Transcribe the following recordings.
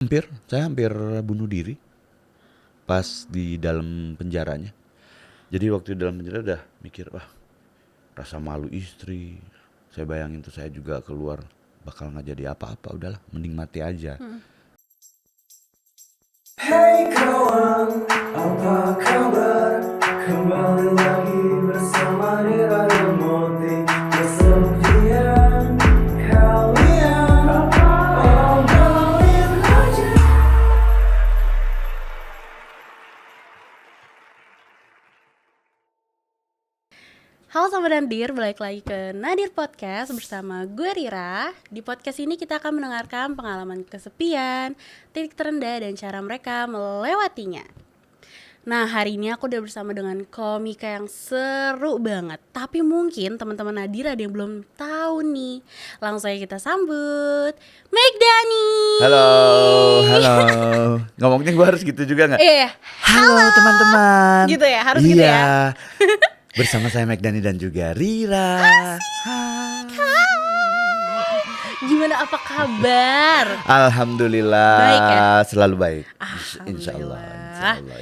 Saya hampir bunuh diri pas di dalam penjaranya. Jadi waktu di dalam penjara udah mikir, wah rasa malu istri. Saya bayangin tuh saya juga keluar bakal nggak jadi apa-apa, udahlah mending mati aja. Hey kawan, apa kabar? Kembali lagi bersama Nira dan Moti. Kesepian kalian, obrolin aja. Halo Sobat Nadir, balik lagi ke Nadir Podcast bersama gue Rira. Di podcast ini kita akan mendengarkan pengalaman kesepian, titik terendah, dan cara mereka melewatinya. Nah, hari ini aku udah bersama dengan komika yang seru banget. Tapi mungkin teman-teman Nadir ada yang belum tahu nih. Langsung aja kita sambut Megdani. Halo. Ngomongnya gue harus gitu juga nggak? Iya. Halo teman-teman. Gitu ya, harus gitu ya. Bersama saya Megdani dan juga Rira. Gimana, apa kabar? Alhamdulillah. Baik ya? Selalu baik. Alhamdulillah. Insya Allah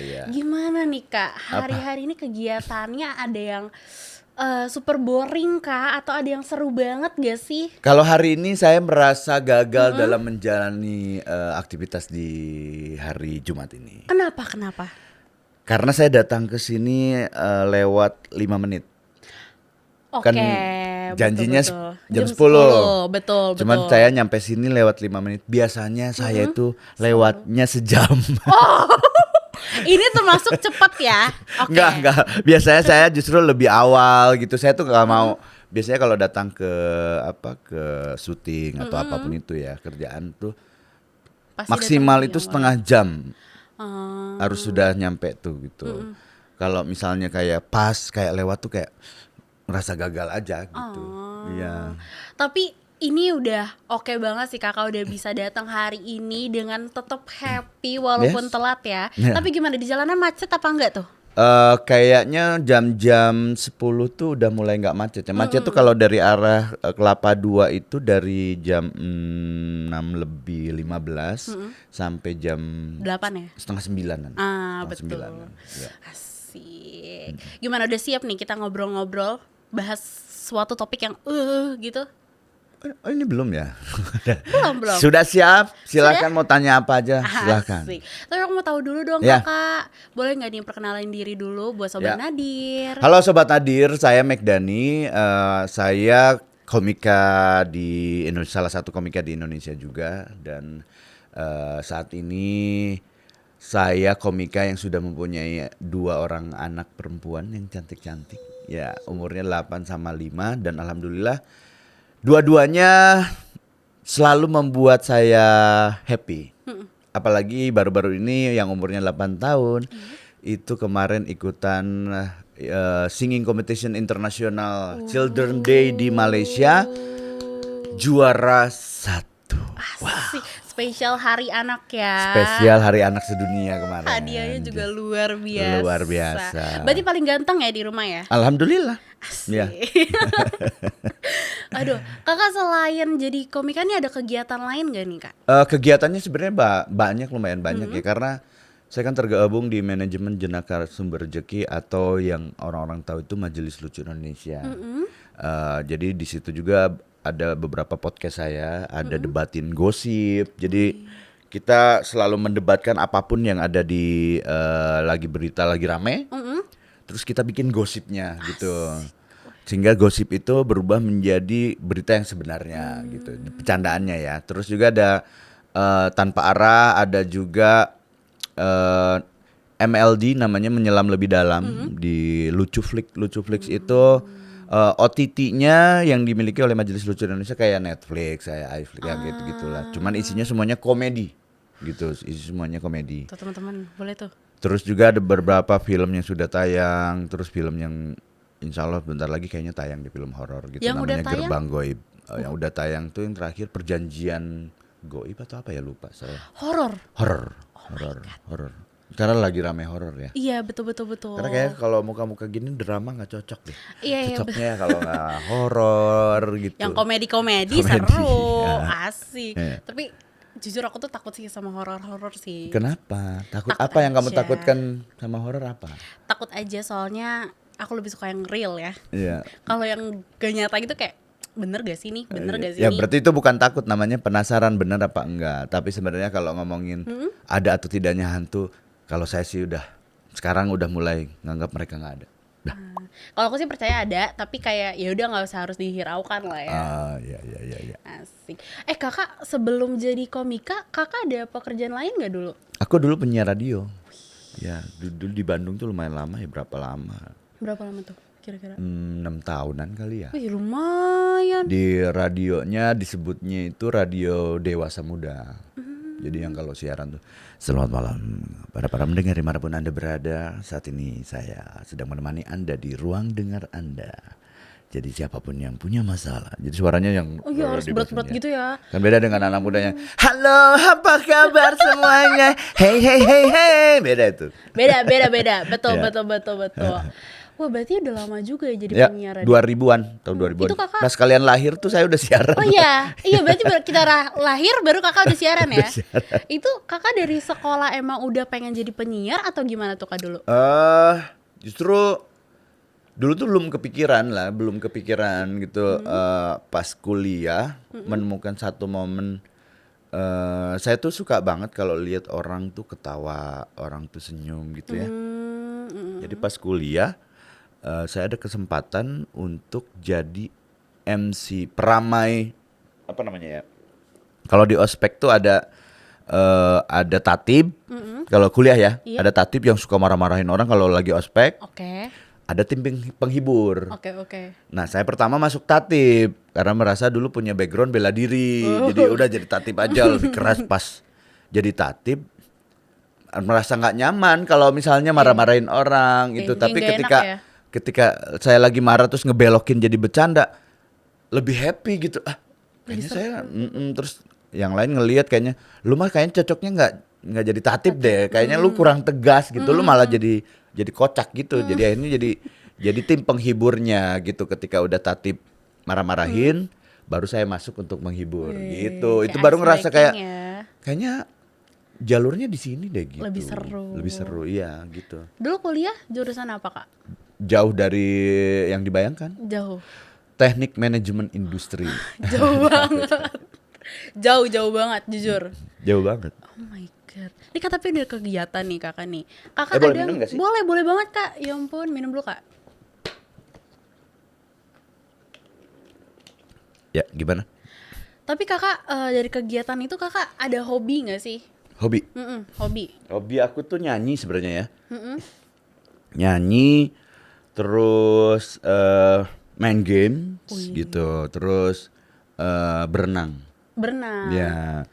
ya. Gimana nih Kak, hari-hari ini kegiatannya ada yang super boring Kak, atau ada yang seru banget gak sih? Kalau hari ini saya merasa gagal dalam menjalani aktivitas di hari Jumat ini. Kenapa? Karena saya datang ke sini lewat 5 menit. Oke, Kan janjinya betul. jam 10. Betul. Cuman saya nyampe sini lewat 5 menit. Biasanya saya itu lewatnya sejam. Ini termasuk cepat ya? Oke. Enggak. Biasanya saya justru lebih awal gitu. Saya tuh nggak mau. Biasanya kalau datang ke syuting atau apapun itu ya, kerjaan tuh Pasti maksimal datang itu lebih setengah jam awal. harus sudah nyampe tuh gitu. Kalau misalnya kayak lewat tuh kayak merasa gagal aja gitu. Iya. Tapi ini udah oke banget sih Kakak udah bisa datang hari ini dengan tetap happy walaupun Yes. telat ya. Yeah. Tapi gimana, di jalanan macet apa enggak tuh? Kayaknya jam-jam 10 tuh udah mulai nggak macet ya. Macet tuh kalau dari arah Kelapa Dua itu dari jam 6 lebih 15 sampai jam 8 ya? setengah 9-an. Betul. 9-an, ya. Asik. Gimana, udah siap nih kita ngobrol-ngobrol, bahas suatu topik yang gitu? Oh, ini belum ya? Belum. Sudah siap? Silakan mau tanya apa aja, silakan. Asik. Tapi aku mau tahu dulu dong Ya. Kakak, boleh nggak nih perkenalin diri dulu buat Sobat Ya. Nadir? Halo Sobat Nadir, saya Megdani. Saya komika di Indonesia, salah satu komika di Indonesia juga. Dan saat ini saya komika yang sudah mempunyai 2 orang anak perempuan yang cantik-cantik. Ya, umurnya 8 sama 5 dan alhamdulillah dua-duanya selalu membuat saya happy. Apalagi baru-baru ini yang umurnya 8 tahun itu kemarin ikutan singing competition internasional Children Day di Malaysia, juara 1. Asik. Spesial Hari Anak ya. Spesial Hari Anak Sedunia kemarin. Hadiahnya juga luar biasa. Luar biasa. Berarti paling ganteng ya di rumah ya? Alhamdulillah. Asik. Ya. Aduh, Kakak selain jadi komika nih ada kegiatan lain gak nih Kak? Kegiatannya sebenarnya lumayan banyak ya, karena saya kan tergabung di manajemen Jenaka Sumber Rezeki atau yang orang-orang tahu itu Majelis Lucu Indonesia. Jadi di situ juga ada beberapa podcast saya, ada debatin gosip. Jadi kita selalu mendebatkan apapun yang ada di lagi berita lagi rame. Terus kita bikin gosipnya gitu. Sehingga gosip itu berubah menjadi berita yang sebenarnya gitu. Bercandaannya ya. Terus juga ada Tanpa Arah, ada juga MLD namanya Menyelam Lebih Dalam di Lucu Flix itu OTT-nya yang dimiliki oleh Majelis Lucu Indonesia kayak Netflix, kayak iFlix ya gitu-gitulah. Cuman isinya semuanya komedi gitu, isi semuanya komedi. Tuh teman-teman, boleh tuh. Terus juga ada beberapa film yang sudah tayang, terus film yang insya Allah bentar lagi kayaknya tayang di film horor gitu, Yang udah namanya tayang? Gerbang Goib. Yang udah tayang tuh yang terakhir Perjanjian Goib atau apa ya, lupa saya. Horor. Horor. Karena lagi rame horor ya. Iya, betul. Karena kayak kalau muka-muka gini drama nggak cocok deh. Iya, Cocoknya kalau nggak horor gitu. Yang komedi-komedi Komedi, seru, ya. asik. Iya. Tapi Jujur aku tuh takut sih sama horor-horor sih. Kenapa? Takut Takut apa yang kamu aja. takutkan sama horor apa? Takut aja soalnya aku lebih suka yang real ya. Iya. Kalau yang gak nyata gitu kayak bener gak sih nih? Bener gak sih Ya nih? berarti itu bukan takut, namanya penasaran benar apa enggak. Tapi sebenarnya kalau ngomongin ada atau tidaknya hantu, kalau saya sih sekarang udah mulai nganggap mereka nggak ada. Kalau aku sih percaya ada, tapi kayak ya udah nggak usah harus dihiraukan lah ya. Iya iya iya iya. Asik. Kakak sebelum jadi komika, kakak ada pekerjaan lain nggak dulu? Aku dulu penyiar radio. Ya, dulu di Bandung tuh lumayan lama ya, berapa lama? Berapa lama tuh kira-kira? 6 tahunan kali ya. Wih lumayan. Di radionya disebutnya itu radio dewasa muda. Jadi yang kalau siaran tuh, selamat malam para pendengar dimanapun Anda berada. Saat ini saya sedang menemani Anda di ruang dengar Anda. Jadi siapapun yang punya masalah. Jadi suaranya yang Oh iya harus berat-berat gitu ya. Kan beda dengan anak mudanya. Halo, apa kabar semuanya? Hey hey hey hey. Beda itu. Beda. Betul, Ya. betul. Wah berarti udah lama juga ya jadi Ya, penyiar radio. 2000-an, tahun 2000-an. Itu kakak- Pas kalian lahir tuh saya udah siaran. Oh iya berarti baru kita lahir baru kakak udah siaran ya. Itu kakak dari sekolah emang udah pengen jadi penyiar atau gimana tuh kak dulu? Justru dulu tuh belum kepikiran gitu. Pas kuliah menemukan satu momen, saya tuh suka banget kalau lihat orang tuh ketawa, orang tuh senyum gitu ya. Jadi pas kuliah saya ada kesempatan untuk jadi MC peramai, apa namanya ya? Kalau di ospek tuh ada tatib. Kalau kuliah ya, Iya. ada tatib yang suka marah-marahin orang kalau lagi ospek. Oke. Ada tim penghibur. Oke. Nah, saya pertama masuk tatib karena merasa dulu punya background bela diri. Jadi udah jadi tatib aja lebih keras. Pas jadi tatib merasa nggak nyaman kalau misalnya marah-marahin orang Oke, itu. jadi Tapi nggak ketika enak ya? ketika saya lagi marah terus ngebelokin jadi bercanda, lebih happy gitu. Kayaknya saya terus yang lain ngelihat kayaknya lu mah kayaknya cocoknya nggak jadi tatib deh. Kayaknya lu kurang tegas gitu. Lu malah jadi kocak gitu. Jadi akhirnya jadi tim penghiburnya gitu. Ketika udah tatib marah-marahin, baru saya masuk untuk menghibur gitu. Kayak Itu baru ngerasa kayak icebreaking ya. kayaknya jalurnya di sini deh gitu. Lebih seru. Lebih seru, iya gitu. Dulu kuliah jurusan apa kak? Jauh dari yang dibayangkan. Jauh. Teknik manajemen industri. Jauh banget. Jauh banget jujur. Jauh banget. Oh my god. Ini kak tapi udah kegiatan nih kakak nih. Kakak Boleh kadang minum nggak sih? boleh banget kak. Ya ampun minum dulu kak. Ya, gimana? Tapi kakak dari kegiatan itu kakak ada hobi nggak sih? Hobi. Hobi. Hobi aku tuh nyanyi sebenarnya ya. Nyanyi, terus main games gitu, terus berenang. Berenang. Ya,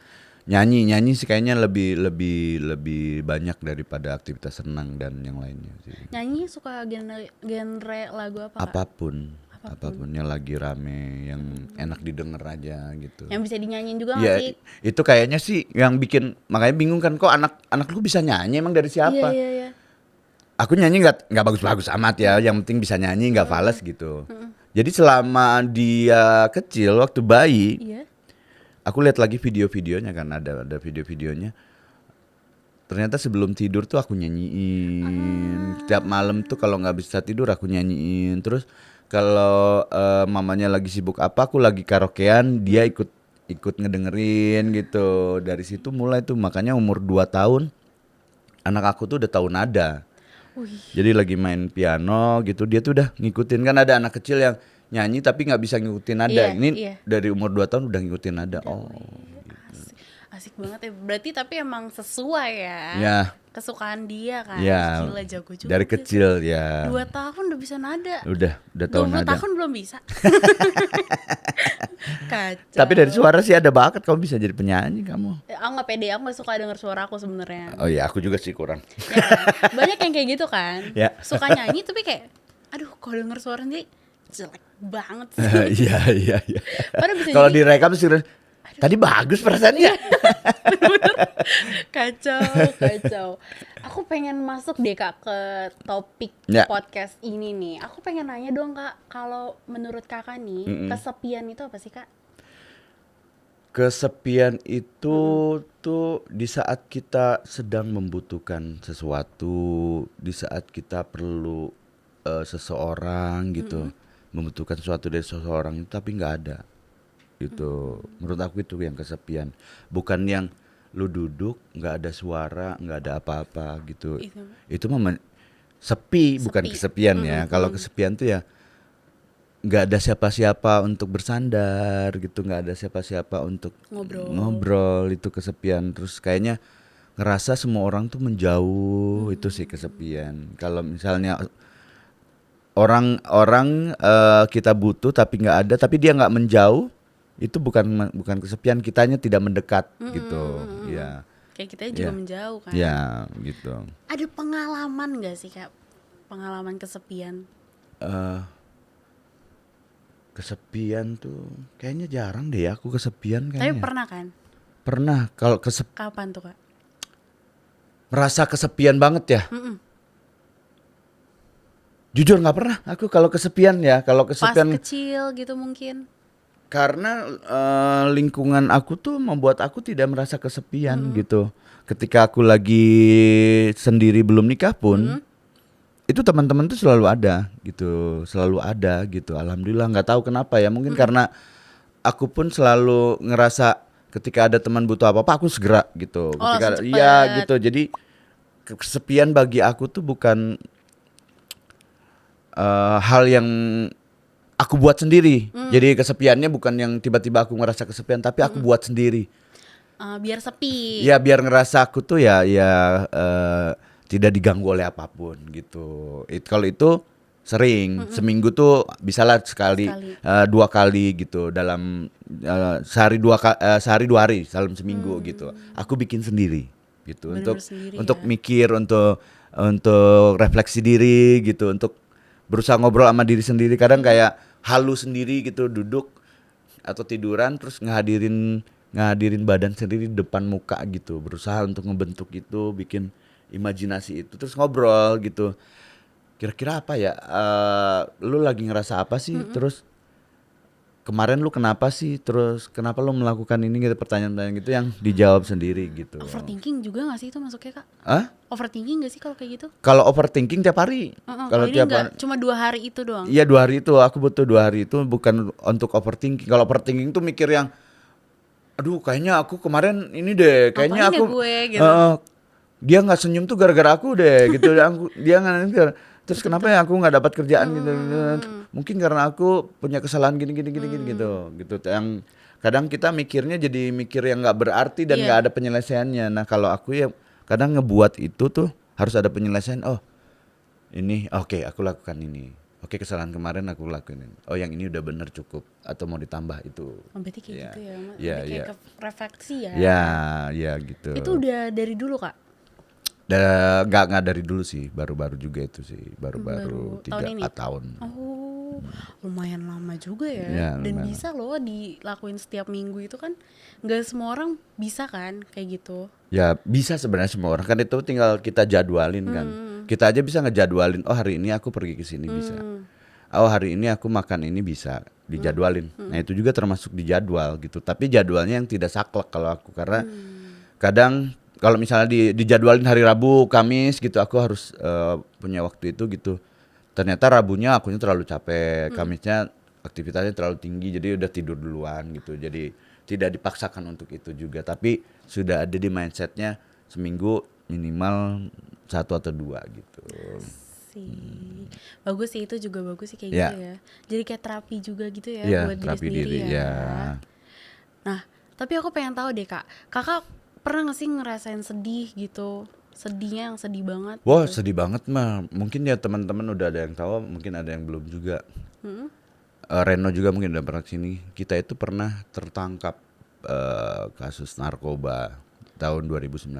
nyanyi sih kayaknya lebih banyak daripada aktivitas renang dan yang lainnya sih. Nyanyi suka genre lagu apa kak? Apapun yang lagi rame, yang enak didengar aja gitu. Yang bisa dinyanyiin juga nggak Ya, sih? itu kayaknya sih yang bikin makanya bingung kan, kok anak lu bisa nyanyi, emang dari siapa? Iya. Aku nyanyi nggak bagus-bagus amat ya, yang penting bisa nyanyi, nggak fales gitu. Jadi selama dia kecil waktu bayi, Iya. aku lihat lagi video-videonya kan, ada video-videonya. Ternyata sebelum tidur tuh aku nyanyiin. Tiap malam tuh kalau nggak bisa tidur aku nyanyiin. Terus kalau mamanya lagi sibuk apa, aku lagi karaokean, dia ikut ngedengerin gitu. Dari situ mulai tuh, makanya umur 2 tahun anak aku tuh udah tahu nada. Jadi lagi main piano gitu, dia tuh udah ngikutin. Kan ada anak kecil yang nyanyi tapi nggak bisa ngikutin nada. Iya, Ini iya. dari umur 2 tahun udah ngikutin nada. Asik banget ya. Berarti tapi emang sesuai ya. Ya. Kesukaan dia kan. Ya, Gila jago juga. dari dia. kecil ya. 2 tahun udah bisa nada. Udah tahu 20 nada. tahun belum bisa. Kacau. Tapi dari suara sih ada bakat, kamu bisa jadi penyanyi kamu. Aku gak pede, aku gak suka denger suara aku sebenarnya. Oh iya, aku juga sih kurang. Ya kan? Banyak yang kayak gitu kan. Ya. Suka nyanyi tapi kayak aduh kalau denger suara sendiri jelek banget sih. Iya. Padahal bisa Kalau jadi direkam sih tadi bagus perasaannya. kacau. Aku pengen masuk deh kak ke topik Ya. podcast ini nih. Aku pengen nanya dong kak, kalau menurut kakak nih kesepian itu apa sih kak? Kesepian itu tuh di saat kita sedang membutuhkan sesuatu, di saat kita perlu seseorang gitu, membutuhkan sesuatu dari seseorang itu tapi nggak ada gitu. Menurut aku itu yang kesepian, bukan yang lu duduk nggak ada suara, nggak ada apa-apa gitu. Itu mah sepi, bukan Sepi. kesepian ya. Kalau kesepian tuh ya nggak ada siapa-siapa untuk bersandar gitu, nggak ada siapa-siapa untuk ngobrol, itu kesepian. Terus kayaknya ngerasa semua orang tuh menjauh, itu sih kesepian. Kalau misalnya orang-orang kita butuh tapi nggak ada, tapi dia nggak menjauh, itu bukan kesepian, kitanya tidak mendekat gitu. Ya, Kayak kita juga Ya. menjauh kan. ya gitu. Ada pengalaman gak sih Kak? Pengalaman kesepian? Kesepian tuh kayaknya jarang deh ya aku kesepian Tapi kayaknya. pernah kan? Pernah kalau Kapan tuh Kak? merasa kesepian banget ya. Jujur nggak pernah aku kalau kesepian ya. Kalau Pas kesepian kecil gitu mungkin? karena lingkungan aku tuh membuat aku tidak merasa kesepian gitu. Ketika aku lagi sendiri belum nikah pun, itu teman-teman tuh selalu ada gitu. Alhamdulillah, nggak tahu kenapa ya. Mungkin karena aku pun selalu ngerasa ketika ada teman butuh apa-apa aku segera gitu. Oh, Ketika langsung iya cepet. gitu. Jadi kesepian bagi aku tuh bukan hal yang aku buat sendiri. Jadi kesepiannya bukan yang tiba-tiba aku ngerasa kesepian, tapi aku buat sendiri. Biar sepi. Ya biar ngerasa aku tuh ya tidak diganggu oleh apapun gitu. Kalau itu sering, seminggu tuh bisalah sekali, Sekali. 2 kali gitu dalam sehari 2 hari dalam seminggu gitu. Aku bikin sendiri gitu. Bener-bener untuk sendiri untuk ya. mikir, untuk refleksi diri gitu, untuk berusaha ngobrol sama diri sendiri. Kadang kayak halu sendiri gitu, duduk atau tiduran terus ngehadirin badan sendiri di depan muka gitu, berusaha untuk ngebentuk itu, bikin imajinasi itu, terus ngobrol gitu. Kira-kira apa ya? Lu lagi ngerasa apa sih? Terus kemarin lu kenapa sih? Terus kenapa lu melakukan ini gitu, pertanyaan-pertanyaan gitu yang dijawab sendiri gitu. Overthinking juga gak sih itu masuknya Kak? Hah? Overthinking gak sih kalau kayak gitu? Kalau overthinking tiap hari. Kalau ini enggak, cuma 2 hari itu doang. Iya 2 hari itu, aku butuh 2 hari itu bukan untuk overthinking. Kalau overthinking tuh mikir yang, aduh kayaknya aku kemarin ini deh, kayaknya Ngapain ya aku gue, gitu. dia nggak senyum tuh gara-gara aku deh gitu. Dia nggak, terus kenapa ya aku nggak dapat kerjaan gitu. Mungkin karena aku punya kesalahan gini gitu. Yang kadang kita mikirnya jadi mikir yang nggak berarti dan Iya. nggak ada penyelesaiannya. Nah kalau aku ya kadang ngebuat itu tuh harus ada penyelesaian. Oh ini oke, aku lakukan ini. Oke, kesalahan kemarin aku lakuin ini. Oh yang ini udah bener cukup atau mau ditambah itu. Oh, berarti kayak Iya. gitu ya, Mak. Iya, Lebih kayak iya. ke refleksi ya. Ya gitu. Itu udah dari dulu Kak? Nggak dari dulu sih, baru-baru juga itu sih, Baru baru tahun ini? 3-4 tahun. Oh, lumayan lama juga ya. Iya, Dan lumayan. bisa loh dilakuin setiap minggu itu kan. Gak semua orang bisa kan kayak gitu. Ya bisa sebenarnya semua orang, kan itu tinggal kita jadwalin kan. Kita aja bisa ngejadwalin, oh hari ini aku pergi ke sini bisa. Oh hari ini aku makan ini bisa, dijadwalin. Nah itu juga termasuk di jadwal gitu. Tapi jadwalnya yang tidak saklek kalau aku, karena kadang kalau misalnya dijadwalin hari Rabu, Kamis gitu, aku harus punya waktu itu gitu. Ternyata Rabunya akunya terlalu capek, Kamisnya aktivitasnya terlalu tinggi, jadi udah tidur duluan gitu. Jadi tidak dipaksakan untuk itu juga, tapi sudah ada di mindsetnya seminggu minimal 1 atau 2 gitu. Sih. Bagus sih, itu juga bagus sih kayak Ya. gitu ya. Jadi kayak terapi juga gitu ya Iya, buat diri terapi sendiri diri, ya. ya. Nah, tapi aku pengen tahu deh Kak. Kakak pernah gak sih ngerasain sedih gitu? Sedihnya yang sedih banget Wah gitu? sedih banget mah. Mungkin ya teman-teman udah ada yang tahu, mungkin ada yang belum juga. Reno juga mungkin udah pernah kesini. Kita itu pernah tertangkap kasus narkoba tahun 2019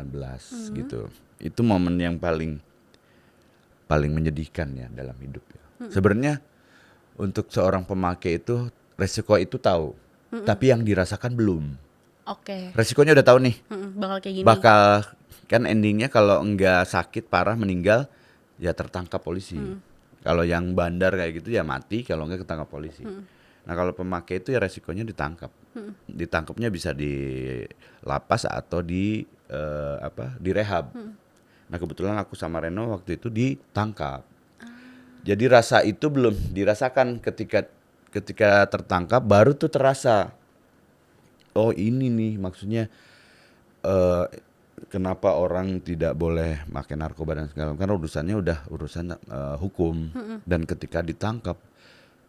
gitu. Itu momen yang paling menyedihkan ya dalam hidup ya. Sebenarnya untuk seorang pemakai itu resiko itu tahu, tapi yang dirasakan belum. Oke. Resikonya udah tahu nih. Bakal kayak gini. Bakal kan endingnya kalau enggak sakit parah meninggal ya tertangkap polisi. Kalau yang bandar kayak gitu ya mati, kalau enggak ketangkap polisi. Nah kalau pemakai itu ya resikonya ditangkap. Ditangkapnya bisa di lapas atau di rehab. Nah kebetulan aku sama Reno waktu itu ditangkap. Jadi rasa itu belum dirasakan ketika tertangkap, baru tuh terasa. Oh ini nih maksudnya kenapa orang tidak boleh pakai narkoba dan segala macam, karena urusannya udah urusan hukum. Dan ketika ditangkap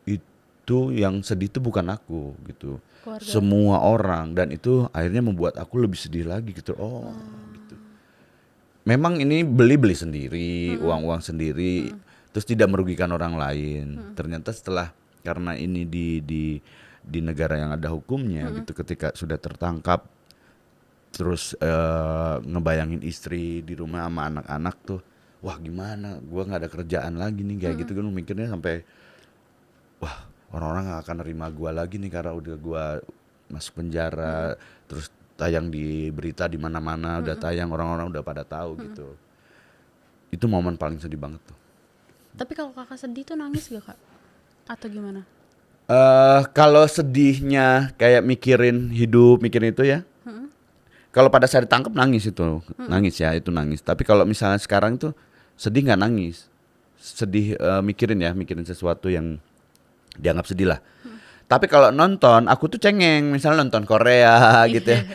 itu yang sedih itu bukan aku gitu, Keluarga. semua orang, dan itu akhirnya membuat aku lebih sedih lagi gitu. Gitu. Memang ini beli sendiri, uang sendiri, terus tidak merugikan orang lain. Ternyata setelah, karena ini di negara yang ada hukumnya gitu, ketika sudah tertangkap terus ngebayangin istri di rumah sama anak-anak tuh, wah gimana, gua nggak ada kerjaan lagi nih kayak gitu kan, mikirnya sampai wah orang-orang nggak akan nerima gua lagi nih karena udah gua masuk penjara, terus tayang di berita di mana-mana, udah tayang, orang-orang udah pada tahu gitu. Itu momen paling sedih banget tuh. Tapi kalau kakak sedih tuh nangis gak kak? Atau gimana? Kalau sedihnya kayak mikirin hidup, mikirin itu ya. Kalau pada saat ditangkap nangis itu, nangis ya, itu nangis. Tapi kalau misalnya sekarang tuh sedih nggak nangis, sedih mikirin sesuatu yang dianggap sedih lah. Tapi kalau nonton, aku tuh cengeng, misalnya nonton Korea gitu ya.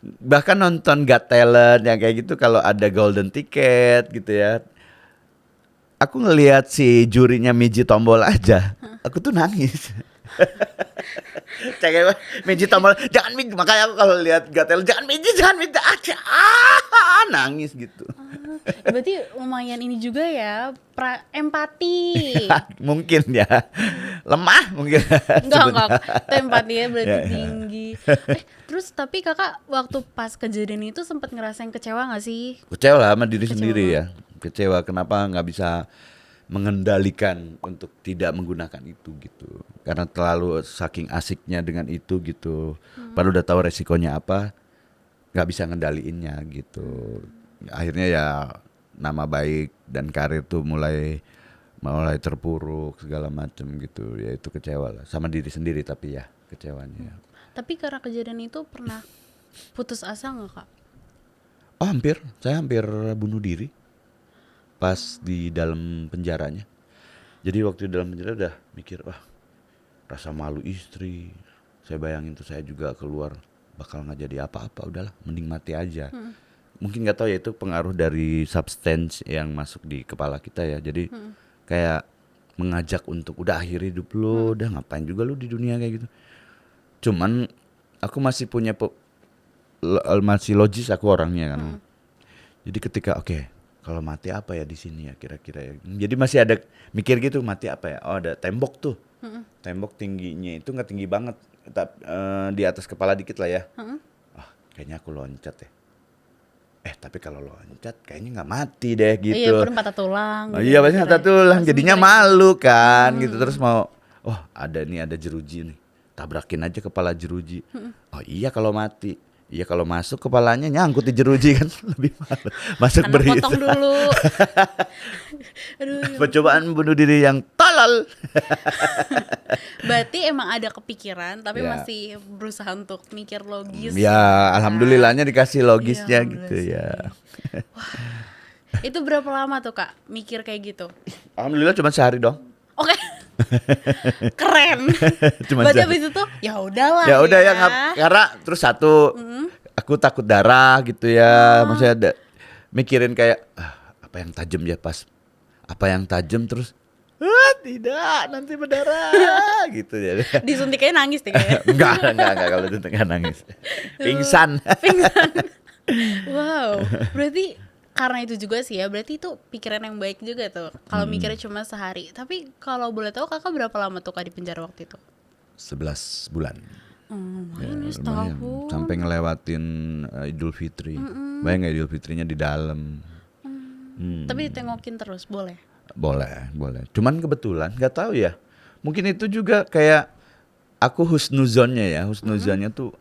Bahkan nonton Got Talent yang kayak gitu, kalau ada golden ticket gitu ya. Aku ngelihat si jurinya Miji Tombol aja, aku tuh nangis. Cengeng Miji Tombol, jangan Miji, makanya aku kalau lihat Got Talent, jangan Miji aja, nangis gitu. Berarti lumayan ini juga ya, empati. Mungkin ya, lemah mungkin. Enggak, empatinya berarti Ya, ya. tinggi. Terus tapi kakak waktu pas kejadian itu sempat ngerasain kecewa gak sih? Kecewa lah sama diri Kecewa sendiri ya. Kecewa kenapa nggak bisa mengendalikan untuk tidak menggunakan itu gitu. Karena terlalu saking asiknya dengan itu gitu. Padahal udah tahu resikonya apa, nggak bisa ngendaliinnya gitu. Akhirnya ya nama baik dan karir tuh mulai terpuruk segala macam gitu. Ya itu kecewa lah sama diri sendiri, tapi ya kecewanya. Tapi karena kejadian itu pernah putus asa gak kak? Oh saya hampir bunuh diri pas di dalam penjaranya. Jadi waktu di dalam penjara udah mikir, wah rasa malu istri. Saya bayangin tuh saya juga keluar bakal nggak jadi apa-apa, udahlah mending mati aja. Mungkin nggak tahu ya, itu pengaruh dari substance yang masuk di kepala kita ya. Jadi kayak mengajak untuk udah akhiri hidup lu, udah ngapain juga lu di dunia kayak gitu. Cuman aku masih punya masih logis aku orangnya kan. Jadi ketika oke, kalau mati apa ya di sini ya kira-kira ya. Jadi masih ada mikir gitu, mati apa ya? Oh ada tembok tuh. Tembok tingginya itu nggak tinggi banget, di atas kepala dikit lah ya. Kayaknya aku loncat ya. Tapi kalau loncat kayaknya nggak mati deh gitu. Iya, paling patah tulang. Oh, iya pasti patah tulang, Langsung jadinya mikir. malu kan gitu. Terus mau, ada jeruji nih, tabrakin aja kepala jeruji. Oh iya kalau mati. Iya kalau masuk kepalanya nyangkut di jeruji kan lebih malu. Masuk Anak berita. potong dulu. Aduh. Percobaan bunuh diri yang tolol. Berarti emang ada kepikiran tapi Ya. masih berusaha untuk mikir logis. Ya alhamdulillahnya dikasih logisnya Iya, gitu alhamdulillah ya. Itu berapa lama tuh kak mikir kayak gitu? Alhamdulillah cuma sehari dong. Oke. Keren. Cuma Berarti sehari. abis itu ya udahlah. Ya udah ya karena terus satu aku takut darah gitu ya. Maksudnya ada mikirin kayak apa yang tajam ya, pas apa yang tajam terus tidak nanti berdarah gitu ya. Disuntiknya nangis deh kayaknya. Enggak kalau itu enggak nangis. Pingsan. Pingsan. Wow. Berarti karena itu juga sih ya, berarti itu pikiran yang baik juga tuh. Kalau mikirnya cuma sehari. Tapi kalau boleh tahu kakak berapa lama tuh kak di penjara waktu itu? 11 bulan. Lumayan ya, Lumayan. setahun. Sampai ngelewatin Idul Fitri. Bayang nggak Idul Fitrinya di dalam? Tapi ditengokin terus, boleh? Boleh. Cuman kebetulan nggak tahu ya. Mungkin itu juga kayak aku husnuzonnya ya. Husnuzonnya tuh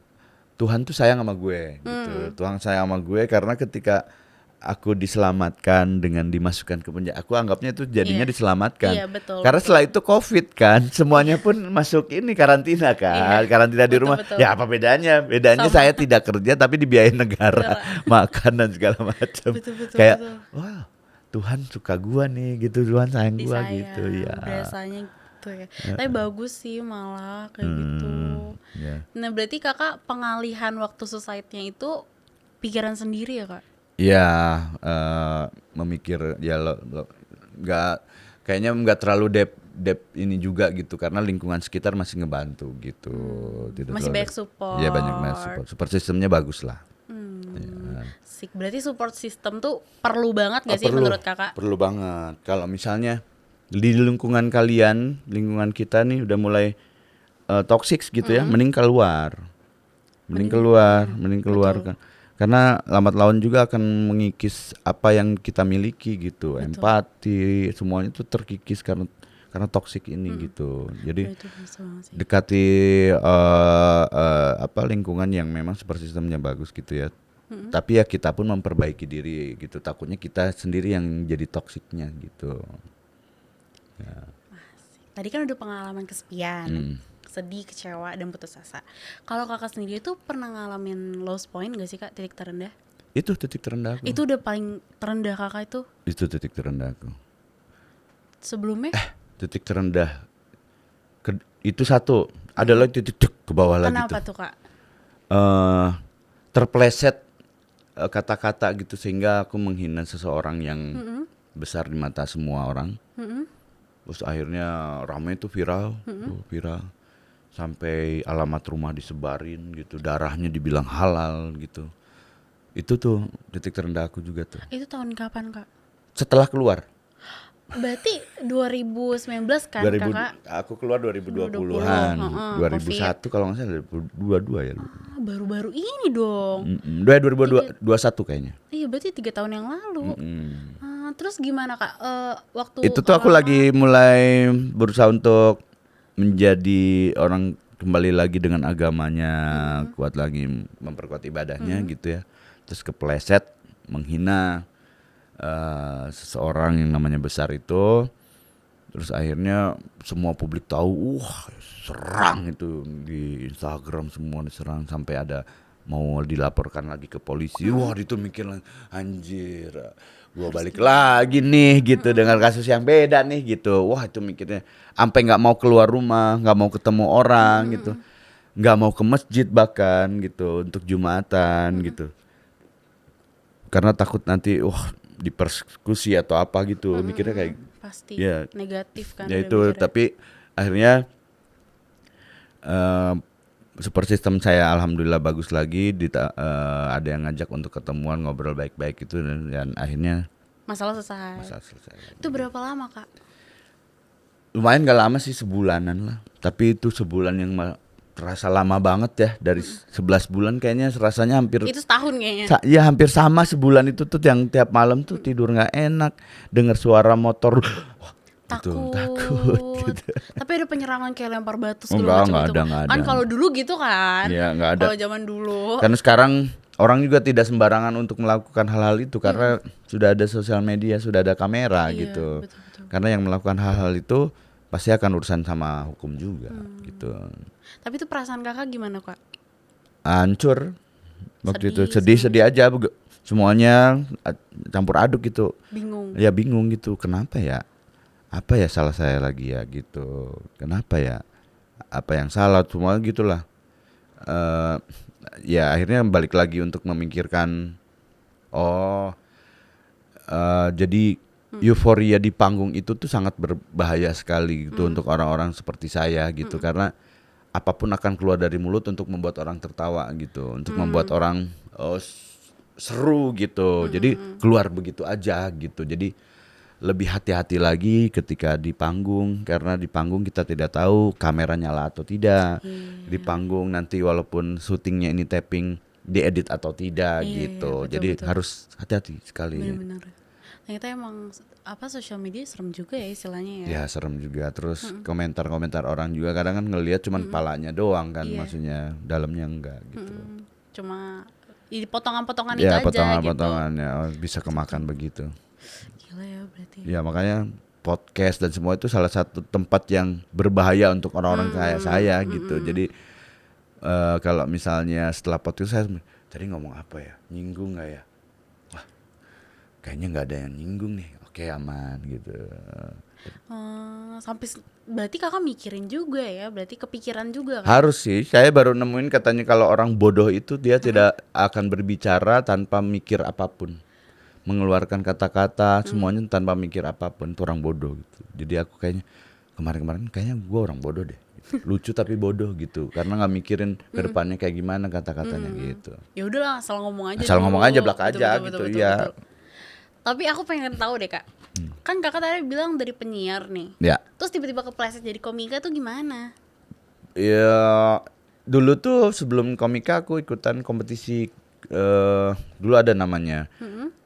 Tuhan tuh sayang sama gue gitu. Tuhan sayang sama gue karena ketika aku diselamatkan dengan dimasukkan ke penjara. Aku anggapnya itu jadinya Iya. diselamatkan. Iya, betul, Karena betul. setelah itu COVID kan, semuanya pun masuk ini karantina kan, Iya, karantina di betul, rumah. betul. Ya apa bedanya? Bedanya Sama. saya tidak kerja tapi dibiayain negara, makan dan segala macam. Betul, betul, Kayak, betul. wah Tuhan suka gua nih gitu, Tuhan sayang gua gitu ya. Berasanya gitu ya. Tapi bagus sih malah kayak gitu. Ya. Nah berarti kakak pengalihan waktu society-nya itu pikiran sendiri ya kak? Ya, memikir ya nggak kayaknya nggak terlalu depth ini juga gitu karena lingkungan sekitar masih ngebantu gitu. Tidak Masih terlalu banyak support. Iya banyak support. Support sistemnya bagus lah. Sik, berarti support system tuh perlu banget gak sih menurut kakak? Perlu banget. Kalau misalnya di lingkungan kalian, lingkungan kita nih udah mulai toxic gitu ya, mending keluar. Mending keluar kan. Karena lambat laun juga akan mengikis apa yang kita miliki gitu, empati, semuanya itu terkikis karena toksik ini gitu. Jadi Itu bisa banget sih. dekati apa lingkungan yang memang super sistemnya bagus gitu ya. Tapi ya kita pun memperbaiki diri gitu. Takutnya kita sendiri yang jadi toksiknya gitu. Tadi kan udah pengalaman kesepian, sedih, kecewa, dan putus asa. Kalau kakak sendiri tuh pernah ngalamin lowest point gak sih kak, titik terendah? Itu titik terendah aku. Itu udah paling terendah kakak itu Itu titik terendah aku. sebelumnya? Titik terendah itu satu. Ada lagi titik ke bawah lagi Kenapa tuh. tuh kak? Terpleset kata-kata gitu sehingga aku menghina seseorang yang besar di mata semua orang. Terus akhirnya ramai itu viral, viral sampai alamat rumah disebarin gitu, darahnya dibilang halal gitu. Itu tuh titik terendah aku juga tuh. Itu tahun kapan kak? Setelah keluar, Berarti 2019 kan 2000, kakak? aku keluar 2020-an, 2001 kalau nggak salah 2022 ya. Ah, baru-baru ini dong. 2021 kayaknya. Iya berarti 3 tahun yang lalu. Terus gimana kak? Waktu Itu tuh aku kakak- lagi mulai berusaha untuk menjadi orang kembali lagi dengan agamanya, kuat lagi memperkuat ibadahnya gitu ya. Terus kepleset menghina seseorang yang namanya besar itu. Terus akhirnya semua publik tahu, serang itu di Instagram semua diserang sampai ada mau dilaporkan lagi ke polisi. Wah itu mikir lagi, anjir, gua balik lagi nih gitu dengan kasus yang beda nih gitu. Wah itu mikirnya, sampai nggak mau keluar rumah, nggak mau ketemu orang gitu, nggak mau ke masjid bahkan gitu untuk jumatan gitu. Karena takut nanti, dipersekusi atau apa gitu, mikirnya kayak pasti ya, negatif kan? ya udah itu mikirnya. tapi akhirnya support system saya alhamdulillah bagus lagi, ada yang ngajak untuk ketemuan ngobrol baik-baik itu dan akhirnya Masalah selesai. masalah selesai. Itu berapa lama kak? Lumayan gak lama sih, sebulanan lah, tapi itu sebulan yang terasa lama banget ya, dari 11 bulan kayaknya rasanya hampir Itu setahun kayaknya. ya hampir sama sebulan itu tuh, yang tiap malam tuh tidur nggak enak, dengar suara motor. Takut gitu. Tapi ada penyerangan kayak lempar batu Oh, segala macam enggak itu. ada, enggak Kan ada. kalau dulu gitu kan. Iya, enggak ada. Kalau zaman dulu. Karena sekarang orang juga tidak sembarangan untuk melakukan hal-hal itu karena sudah ada sosial media, sudah ada kamera Iya, gitu. betul-betul. Karena yang melakukan hal-hal itu pasti akan urusan sama hukum juga gitu. Tapi itu perasaan kakak gimana kak? Hancur waktu itu, Sedih, sedih aja, semuanya campur aduk gitu. Bingung. Ya bingung gitu, kenapa ya? Apa ya salah saya lagi ya gitu? Kenapa ya? Apa yang salah? Semua gitulah. Ya akhirnya balik lagi untuk memikirkan, jadi euforia di panggung itu tuh sangat berbahaya sekali gitu untuk orang-orang seperti saya gitu, karena apapun akan keluar dari mulut untuk membuat orang tertawa gitu, untuk membuat orang seru gitu. Jadi keluar begitu aja gitu. Jadi lebih hati-hati lagi ketika di panggung, karena di panggung kita tidak tahu kamera nyala atau tidak. Di panggung nanti walaupun syutingnya ini tapping, diedit atau tidak gitu. betul, Jadi betul. harus hati-hati sekali. Bener-bener. Ternyata emang sosial media serem juga ya istilahnya ya. Ya serem juga. Terus komentar-komentar orang juga kadang kan ngelihat cuman kepalanya doang kan, maksudnya dalamnya enggak gitu. Cuma Di potongan-potongan itu Ya aja gitu. potongan-potongannya bisa kemakan begitu. Gila ya berarti. Ya makanya podcast dan semua itu salah satu tempat yang berbahaya untuk orang-orang kayak saya gitu. Jadi kalau misalnya setelah podcast saya tadi ngomong apa ya, nyinggung nggak ya? Wah kayaknya nggak ada yang nyinggung nih. Oke aman gitu. Berarti kakak mikirin juga ya, berarti kepikiran juga kan? Harus sih. Saya baru nemuin katanya kalau orang bodoh itu dia tidak akan berbicara tanpa mikir apapun. Mengeluarkan kata-kata semuanya tanpa mikir apapun, itu orang bodoh gitu. Jadi aku kayaknya kemarin kayaknya gue orang bodoh deh. Lucu tapi bodoh gitu. Karena nggak mikirin ke depannya kayak gimana kata-katanya gitu. Ya udahlah, asal ngomong aja. Asal ngomong dulu. aja blak Betul, aja betul, gitu betul, ya. betul. Tapi aku pengen tahu deh kak, kan kakak tadi bilang dari penyiar nih, Ya. terus tiba-tiba kepleset jadi komika tuh gimana? Ya dulu tuh sebelum komika aku ikutan kompetisi dulu ada namanya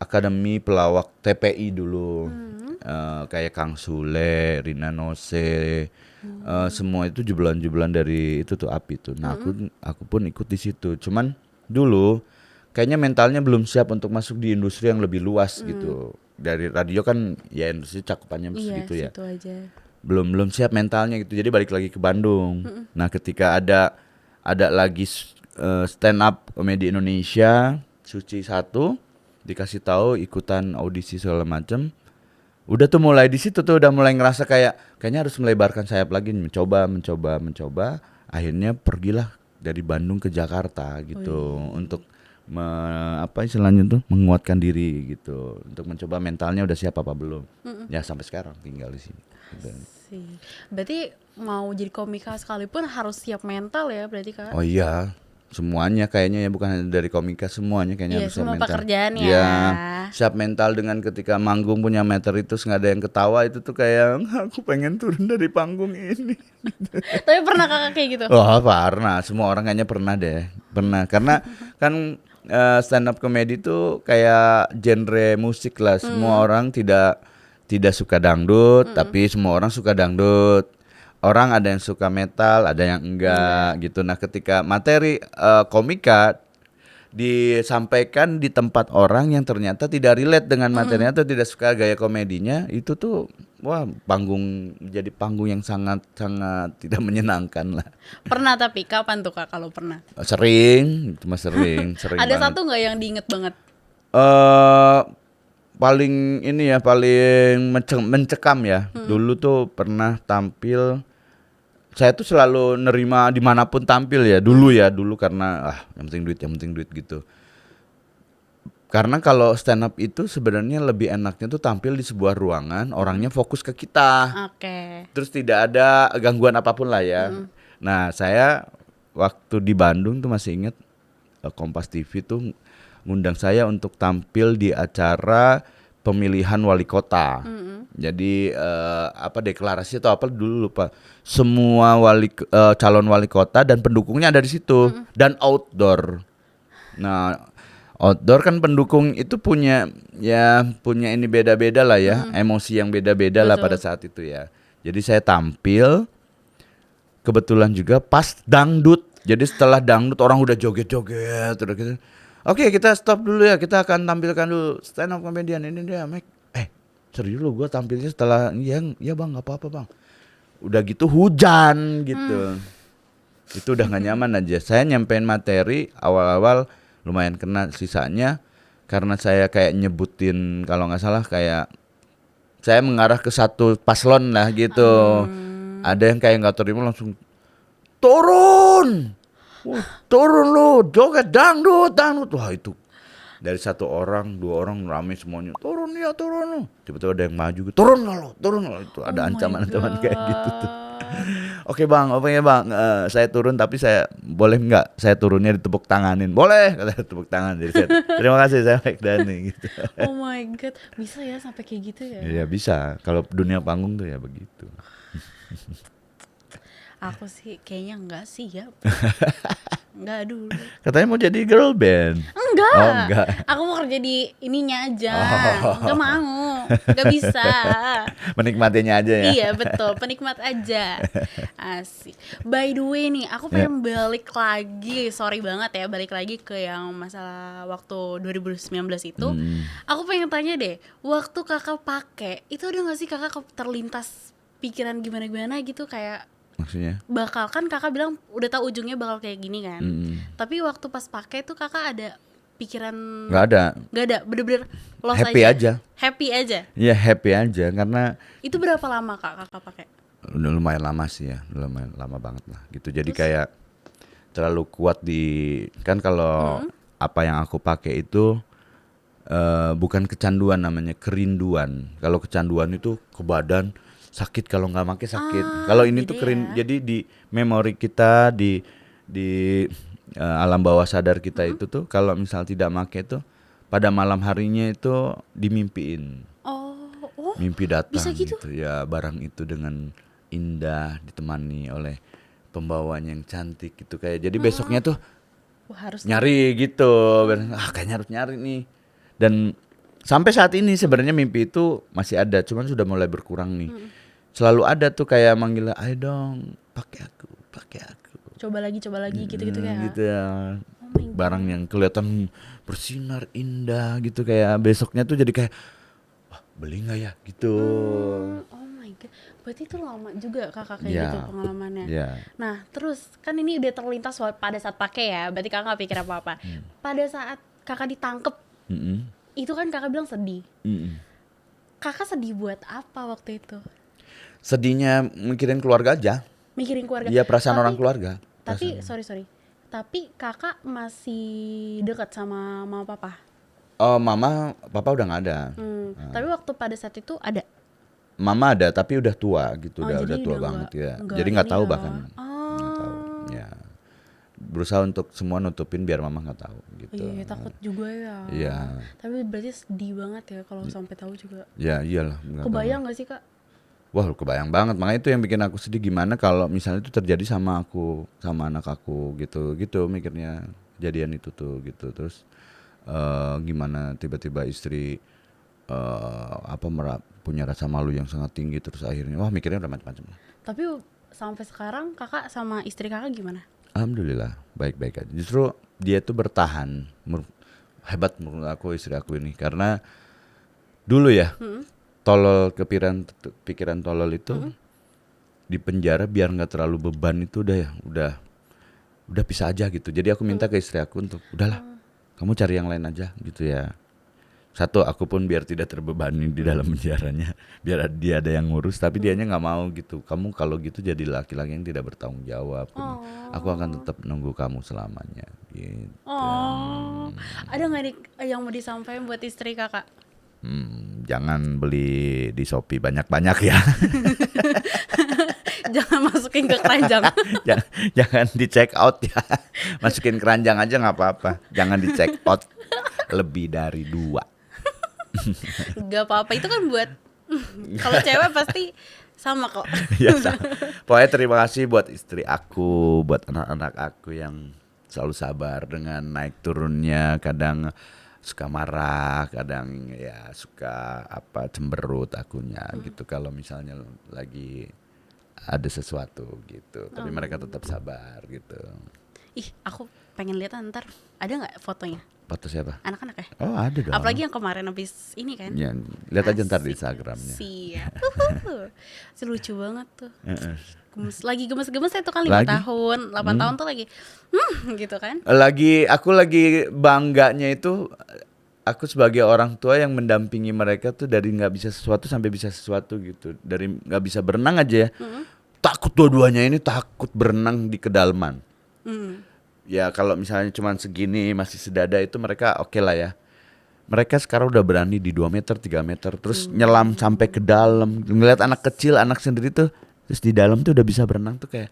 Akademi Pelawak TPI dulu. Kayak Kang Sule, Rina Nose, semua itu jubilan-jubilan dari itu tuh API tuh. Nah, aku pun ikut di situ. Cuman dulu kayaknya mentalnya belum siap untuk masuk di industri yang lebih luas gitu. Dari radio kan ya industri cakupannya segitu ya. Situ aja. Belum siap mentalnya gitu. Jadi balik lagi ke Bandung. Nah, ketika ada lagi stand up komedi Indonesia Suci 1 dikasih tahu ikutan audisi segala macem. Udah tuh mulai di situ tuh udah mulai ngerasa kayaknya harus melebarkan sayap lagi, mencoba. Akhirnya pergilah dari Bandung ke Jakarta gitu untuk apa istilahnya tuh menguatkan diri gitu, untuk mencoba mentalnya udah siap apa belum. Ya sampai sekarang tinggal di sini. Gitu. Berarti mau jadi komika sekalipun harus siap mental ya berarti kak? Oh iya, semuanya kayaknya ya, bukan hanya dari komika, semuanya kayaknya Iya, harus siap semua mental. pekerjaan ya. Iya, siap mental dengan ketika manggung punya meter itu nggak ada yang ketawa itu tuh kayak aku pengen turun dari panggung ini. Tapi pernah kakak kayak gitu? Wah pernah, semua orang kayaknya pernah deh, pernah. Karena kan stand up comedy itu kayak genre musik lah, semua orang tidak suka dangdut, tapi semua orang suka dangdut. Orang ada yang suka metal, ada yang enggak gitu. Nah, ketika materi komika disampaikan di tempat orang yang ternyata tidak relate dengan materinya atau tidak suka gaya komedinya, itu tuh wah jadi panggung yang sangat tidak menyenangkan lah. Pernah tapi kapan tuh kak kalau pernah? Sering, cuma sering Ada banget. satu nggak yang diinget banget? Paling ini ya, paling mencekam ya. Dulu tuh pernah tampil, saya tuh selalu nerima dimanapun tampil ya. Dulu karena yang penting duit gitu. Karena kalau stand up itu sebenarnya lebih enaknya tuh tampil di sebuah ruangan, orangnya fokus ke kita. Oke. Terus tidak ada gangguan apapun lah ya. Nah, saya waktu di Bandung tuh masih ingat Kompas TV tuh ngundang saya untuk tampil di acara pemilihan wali kota. Jadi deklarasi atau apa dulu lupa. Semua calon wali kota dan pendukungnya ada di situ dan outdoor. Nah, outdoor kan pendukung itu punya ini beda-beda lah ya, emosi yang beda-beda lah pada saat itu ya. Jadi saya tampil kebetulan juga pas dangdut. Jadi setelah dangdut orang udah joget-joget udah gitu. Oke, kita stop dulu ya. Kita akan tampilkan dulu stand up comedian ini dia, Mek. Serius lu, gue tampilnya setelah ya bang, nggak apa-apa bang. Udah gitu hujan gitu. Itu udah nggak nyaman aja. Saya nyampein materi awal-awal lumayan kena, sisanya karena saya kayak nyebutin kalau nggak salah kayak saya mengarah ke satu paslon lah gitu. Ada yang kayak nggak terima langsung turun. Turun lu, joget dangdut. Wah itu dari satu orang, dua orang rame semuanya. Turun lu. Tiba-tiba ada yang maju gitu. Turun lo. Itu ada ancaman-ancaman kayak gitu tuh. Oke bang, saya turun tapi saya boleh nggak saya turunnya ditepuk tanganin? Boleh, kata tepuk tangan. Jadi saya terima kasih saya Mike Dani gitu. Oh my god, bisa ya sampai kayak gitu ya? Iya bisa. Kalau dunia panggung tuh ya begitu. Aku sih kayaknya enggak sih ya. Enggak dulu. Katanya mau jadi girl band. Enggak. Oh, enggak. Aku mau kerja di ininya aja. Enggak mau. Gak bisa. Menikmatinya aja ya. Iya betul, penikmat aja. Asik. By the way nih, aku pengen balik lagi. Sorry banget ya, balik lagi ke yang masalah waktu 2019 itu. Aku pengen tanya deh, waktu kakak pakai itu ada nggak sih kakak terlintas pikiran gimana gitu kayak Maksudnya? bakal, kan kakak bilang udah tahu ujungnya bakal kayak gini kan. Tapi waktu pas pakai tuh kakak ada pikiran? Nggak ada. Nggak ada, bener-bener lost Happy aja. Happy aja. Iya happy aja karena Itu berapa lama kakak pakai? udah lumayan lama sih ya, lumayan lama banget lah gitu. Jadi kayak terlalu kuat kan kalau apa yang aku pakai itu bukan kecanduan, namanya kerinduan. Kalau kecanduan itu ke badan sakit, kalau nggak pakai sakit. Kalau ini tuh jadi di memori kita, di alam bawah sadar kita itu tuh kalau misal tidak pakai tuh pada malam harinya itu dimimpiin. Mimpi datang bisa gitu ya, barang itu dengan indah ditemani oleh pembawanya yang cantik gitu kayak. Jadi besoknya tuh harus nyari gitu. Kayaknya harus nyari nih. Dan sampai saat ini sebenarnya mimpi itu masih ada, cuman sudah mulai berkurang nih. Selalu ada tuh kayak manggil, ayo dong pakai aku. Coba lagi gitu-gitu kayak. Gitu ya. Barang yang kelihatan bersinar indah gitu kayak besoknya tuh jadi kayak, wah beli nggak ya gitu. Oh my god, berarti itu lama juga kakak kayak Ya, gitu pengalamannya. ya. Nah terus kan ini udah terlintas pada saat pakai ya, berarti kakak gak pikir apa-apa. Pada saat kakak ditangkep, itu kan kakak bilang sedih. Kakak sedih buat apa waktu itu? Sedihnya mikirin keluarga aja. Mikirin keluarga. Iya, perasaan orang keluarga. Tapi sorry. Tapi kakak masih dekat sama mama papa? Oh, mama, papa udah nggak ada. Tapi waktu pada saat itu ada? Mama ada, tapi udah tua gitu, udah jadi tua udah banget ya. nggak Jadi nggak ini tahu ya. bahkan. Nggak tahu. Ya. Berusaha untuk semua nutupin biar mama nggak tahu gitu. Iya, takut juga ya. Iya. Tapi berarti sedih banget ya kalau sampai tahu juga. Ya iyalah. nggak tahu. Kebayang gak sih kak? Wah, kebayang banget. Makanya itu yang bikin aku sedih, gimana kalau misalnya itu terjadi sama aku, sama anak aku gitu mikirnya, kejadian itu tuh gitu. Terus gimana tiba-tiba istri punya rasa malu yang sangat tinggi, terus akhirnya wah mikirnya udah macam-macam. Tapi sampai sekarang kakak sama istri kakak gimana? Alhamdulillah baik-baik aja. Justru dia tuh bertahan. Hebat menurut aku istri aku ini, karena dulu ya tolol, pikiran tolol itu di penjara biar nggak terlalu beban itu udah bisa aja gitu. Jadi aku minta ke istri aku untuk udahlah, kamu cari yang lain aja gitu ya. Satu, aku pun biar tidak terbebani di dalam penjaranya, biar dia ada yang ngurus. Tapi dianya nggak mau gitu. Kamu kalau gitu jadi laki-laki yang tidak bertanggung jawab. Aku akan tetap nunggu kamu selamanya gitu. Ada nggak nih yang mau disampaikan buat istri kakak? Jangan beli di Shopee banyak-banyak ya. Jangan masukin ke keranjang. Jangan di check out ya. Masukin keranjang aja nggak apa-apa. Jangan di check out lebih dari 2. Gak apa-apa, itu kan buat kalau cewek pasti sama kok. Ya, pokoknya terima kasih buat istri aku, buat anak-anak aku yang selalu sabar dengan naik turunnya. Kadang suka marah, kadang ya suka cemberut akunya gitu kalau misalnya lagi ada sesuatu gitu. Tapi mereka tetap sabar gitu. Ih, aku pengen lihat ntar. Ada nggak fotonya? Foto siapa? Anak-anak ya? Oh, ada dong. Apalagi yang kemarin habis ini kan? Ya, lihat aja ntar di Instagramnya. Siap. Si lucu banget tuh. Lagi gemes-gemes itu kan 5 tahun, 8 tahun tuh lagi gitu kan. Aku lagi bangganya itu, aku sebagai orang tua yang mendampingi mereka tuh dari nggak bisa sesuatu sampai bisa sesuatu gitu. Dari nggak bisa berenang aja ya. Takut dua-duanya ini, takut berenang di kedalaman. Ya kalau misalnya cuma segini masih sedada itu mereka oke lah ya. Mereka sekarang udah berani di 2 meter, 3 meter. Terus nyelam sampai ke dalam. Ngeliat anak kecil, anak sendiri tuh, terus di dalam tuh udah bisa berenang tuh kayak,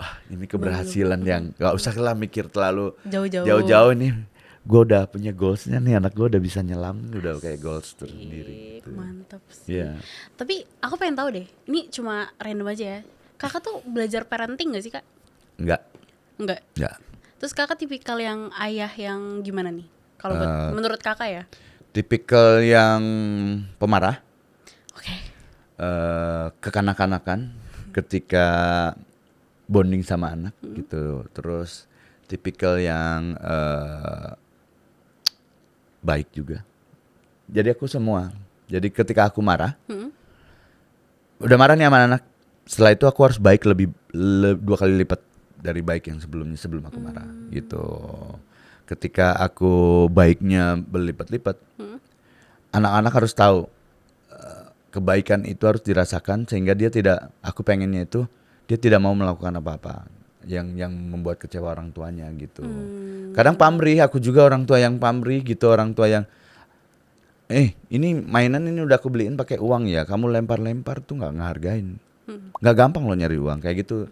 wah ini keberhasilan yang gak usah lah mikir terlalu jauh-jauh nih. Gue udah punya goalsnya nih, anak gue udah bisa nyelam, udah kayak goals tersendiri gitu. Mantap sih. Yeah. Tapi aku pengen tahu deh, ini cuma random aja ya. Kakak tuh belajar parenting gak sih kak? Enggak. Terus kakak tipikal yang ayah yang gimana nih? Kalau menurut kakak ya? tipikal yang pemarah, Oke. kekanak-kanakan ketika bonding sama anak gitu. Terus tipikal yang baik juga. Jadi aku semua. Jadi ketika aku marah, udah marah nih sama anak. Setelah itu aku harus baik lebih 2 kali lipat dari baik yang sebelumnya sebelum aku marah gitu. Ketika aku baiknya berlipat-lipat, anak-anak harus tahu kebaikan itu harus dirasakan sehingga dia tidak, aku pengennya itu dia tidak mau melakukan apa-apa yang membuat kecewa orang tuanya gitu. Kadang pamrih, aku juga orang tua yang pamrih gitu, orang tua yang ini mainan ini udah aku beliin pakai uang ya, kamu lempar-lempar tuh nggak ngehargain. Nggak gampang loh nyari uang kayak gitu.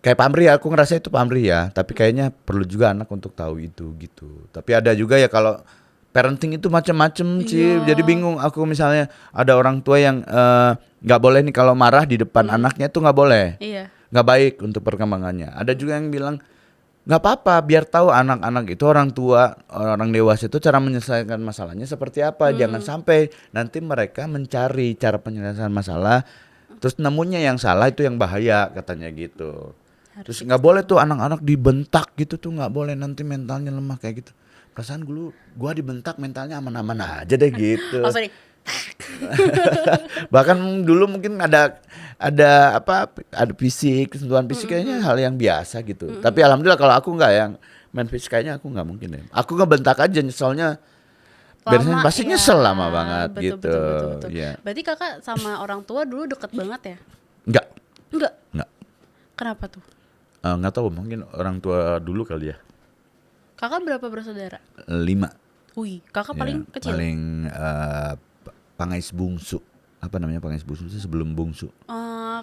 Kayak pamrih, aku ngerasa itu pamrih ya, tapi kayaknya perlu juga anak untuk tahu itu gitu. Tapi ada juga ya kalau parenting itu macam-macam sih, jadi bingung aku. Misalnya ada orang tua yang nggak boleh nih kalau marah di depan anaknya tuh nggak boleh, Iya. nggak baik untuk perkembangannya. Ada juga yang bilang nggak apa-apa, biar tahu anak-anak itu orang tua, orang dewasa itu cara menyelesaikan masalahnya seperti apa. Jangan sampai nanti mereka mencari cara penyelesaian masalah, terus nemunya yang salah, itu yang bahaya katanya gitu. Terus nggak boleh tuh anak-anak dibentak gitu tuh, nggak boleh, nanti mentalnya lemah kayak gitu. Perasaan dulu gua dibentak mentalnya aman-aman aja deh gitu. Oh sorry. Bahkan dulu mungkin ada fisik, sentuhan fisik kayaknya hal yang biasa gitu. Tapi alhamdulillah kalau aku nggak yang main fisik, kayaknya aku nggak mungkin deh. Aku ngebentak aja, soalnya biasanya pasti ya. nyesel lama banget Betul, gitu. betul. Ya. Berarti kakak sama orang tua dulu deket banget ya? Enggak. Enggak. Kenapa tuh? Nggak tahu, mungkin orang tua dulu kali ya. Kakak berapa bersaudara? 5. Wih, kakak Ya, paling kecil? paling pangais bungsu. Apa namanya pangais bungsu sih, sebelum bungsu.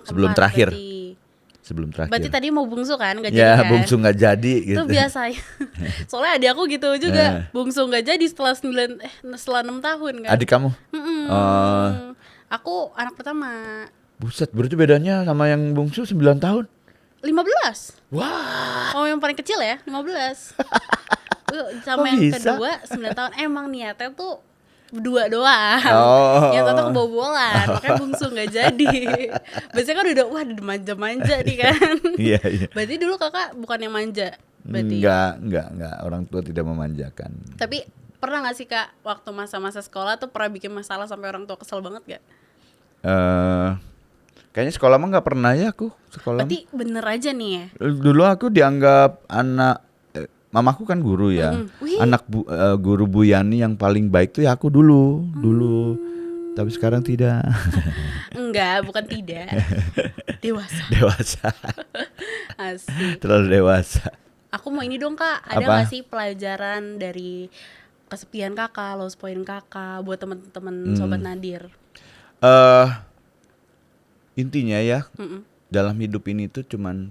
Sebelum Keempat terakhir. berarti. Sebelum terakhir. Berarti tadi mau bungsu kan? Gak jadi Ya, kan? bungsu nggak jadi gitu. Itu biasa ya. Soalnya adik aku gitu juga. Bungsu nggak jadi setelah 6 tahun kan. Adik kamu? Aku anak pertama. Buset, berarti bedanya sama yang bungsu 9 tahun. 15. Wah. Oh, yang paling kecil ya 15. Sama Kok yang bisa? kedua 9 tahun. Emang niatnya tuh berdua doang. Oh. Yang satu kebobolan, makanya bungsu nggak jadi. Biasanya kan udah wah udah manja-manja nih kan. Iya. Berarti dulu kakak bukan yang manja. Berarti. Enggak. Orang tua tidak memanjakan. Tapi pernah gak sih kak waktu masa-masa sekolah tuh pernah bikin masalah sampai orang tua kesel banget gak? Kayaknya sekolah mah nggak pernah ya aku. Sekolah. Berarti bener aja nih ya. Dulu aku dianggap anak mamaku kan guru ya. Wih. Anak guru Bu Yani yang paling baik tuh ya aku dulu. Tapi sekarang tidak. Enggak, bukan tidak. Dewasa. Dewasa. Asik. Terlalu dewasa. Aku mau ini dong kak, ada Apa? gak sih pelajaran dari kesepian kakak, lost point kakak buat temen-temen sobat Nadir? Intinya ya, dalam hidup ini tuh cuman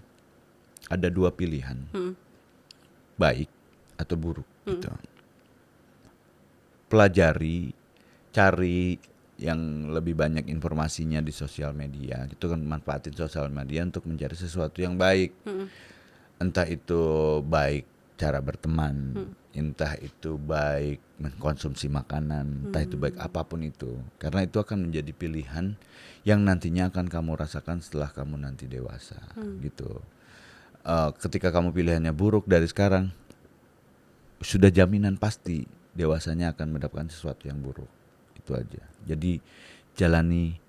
ada 2 pilihan, baik atau buruk gitu. Pelajari, cari yang lebih banyak informasinya di sosial media, itu kan manfaatin sosial media untuk mencari sesuatu yang baik. Entah itu baik cara berteman, entah itu baik mengkonsumsi makanan, entah itu baik apapun itu. Karena itu akan menjadi pilihan yang nantinya akan kamu rasakan setelah kamu nanti dewasa gitu. Ketika kamu pilihannya buruk dari sekarang, sudah jaminan pasti dewasanya akan mendapatkan sesuatu yang buruk. Itu aja. Jadi jalani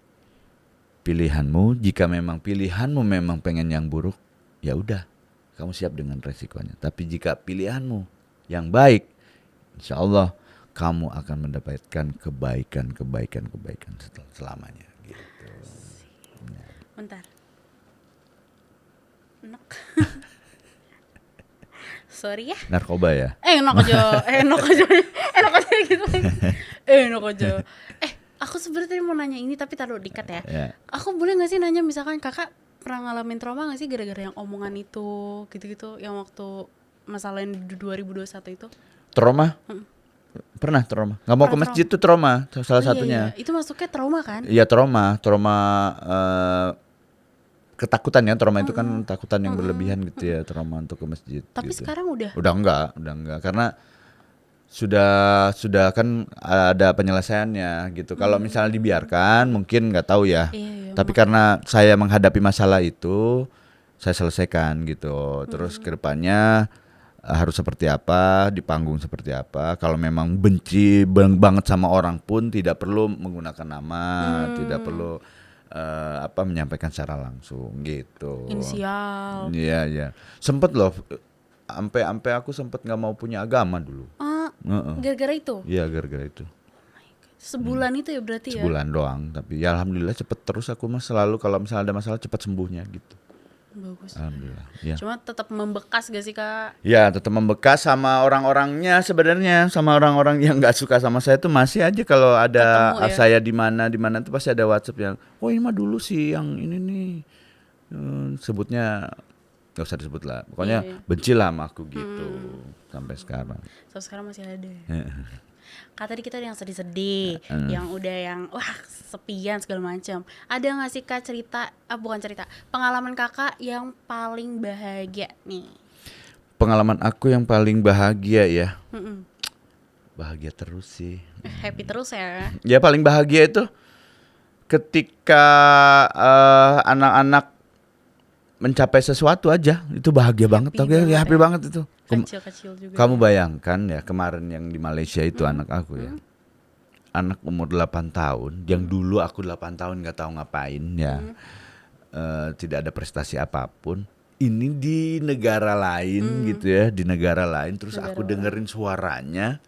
pilihanmu. Jika memang pilihanmu memang pengen yang buruk, ya udah, kamu siap dengan resikonya. Tapi jika pilihanmu yang baik, insya Allah kamu akan mendapatkan kebaikan selamanya. Gitu. Bentar. Enak. Sorry ya. Narkoba ya. Enak aja gitu. Enak aja. Aku sebenarnya mau nanya ini tapi taruh dikat ya. Aku boleh nggak sih nanya, misalkan kakak pernah ngalamin trauma nggak sih gara-gara yang omongan itu gitu-gitu, yang waktu masalah yang di 2021 itu? Trauma? Pernah trauma. Nggak mau ke masjid tuh trauma salah satunya. Iya. Itu masuknya trauma kan? Iya trauma ketakutan ya, trauma itu kan takutan yang berlebihan gitu ya, trauma untuk ke masjid. Tapi gitu. sekarang udah Udah enggak karena sudah kan ada penyelesaiannya gitu. Kalau misalnya dibiarkan mungkin nggak tahu ya. Iya, Tapi karena saya menghadapi masalah itu, saya selesaikan gitu. Terus kedepannya harus seperti apa, di panggung seperti apa. Kalau memang benci banget sama orang pun tidak perlu menggunakan nama, tidak perlu menyampaikan secara langsung gitu. Inisial. Iya, iya. Sempet loh, sampai aku sempet nggak mau punya agama dulu. Heeh. Gara-gara itu Iya, gara-gara itu. sebulan itu ya berarti ya. Sebulan doang, tapi ya alhamdulillah cepet terus aku mah selalu kalau misalnya ada masalah cepat sembuhnya gitu. Bagus. Alhamdulillah. Ya. Cuma tetap membekas gak sih Kak? Ya, tetap membekas sama orang-orangnya sebenarnya, sama orang-orang yang nggak suka sama saya tuh masih aja kalau ada Ketemu ya? saya di mana tuh pasti ada WhatsApp yang, oh ini mah dulu sih yang ini nih. Sebutnya nggak usah disebut lah. Pokoknya Iya. benci lah sama aku gitu sampai sekarang. So sekarang masih ada. Kak tadi kita udah yang sedih-sedih, yang udah yang wah sepian segala macam. Ada nggak sih Kak cerita, bukan cerita, pengalaman Kakak yang paling bahagia nih? Pengalaman aku yang paling bahagia ya, Mm-mm. bahagia terus sih. Happy terus ya. Ya paling bahagia itu ketika anak-anak mencapai sesuatu aja, itu bahagia banget. Happy Oke, banget happy ya. banget itu. Kecil-kecil juga. Kamu bayangkan ya kemarin yang di Malaysia itu anak aku ya. Anak umur 8 tahun, yang dulu aku 8 tahun nggak tahu ngapain ya. Tidak ada prestasi apapun. Ini di negara lain gitu ya, di negara lain terus aku dengerin suaranya.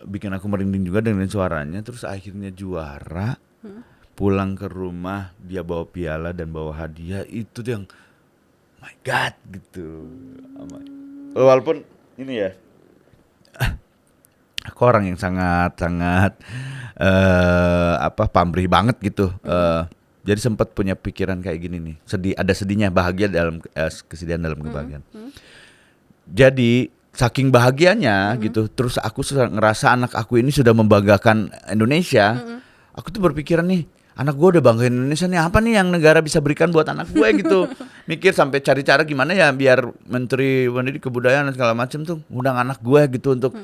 Bikin aku merinding juga dengerin suaranya, terus akhirnya juara. Pulang ke rumah dia bawa piala dan bawa hadiah, itu tuh yang my god gitu. Walaupun ini ya, aku orang yang sangat pamrih banget gitu. Jadi sempat punya pikiran kayak gini nih, ada sedihnya, bahagia dalam kesedihan dalam kebahagiaan. Jadi saking bahagianya gitu, terus aku ngerasa anak aku ini sudah membanggakan Indonesia. Aku tuh berpikiran nih, anak gue udah banggain Indonesia nih, apa nih yang negara bisa berikan buat anak gue gitu. Mikir sampai cari cara gimana ya biar Menteri Pendidikan Kebudayaan dan segala macam tuh undang anak gue gitu untuk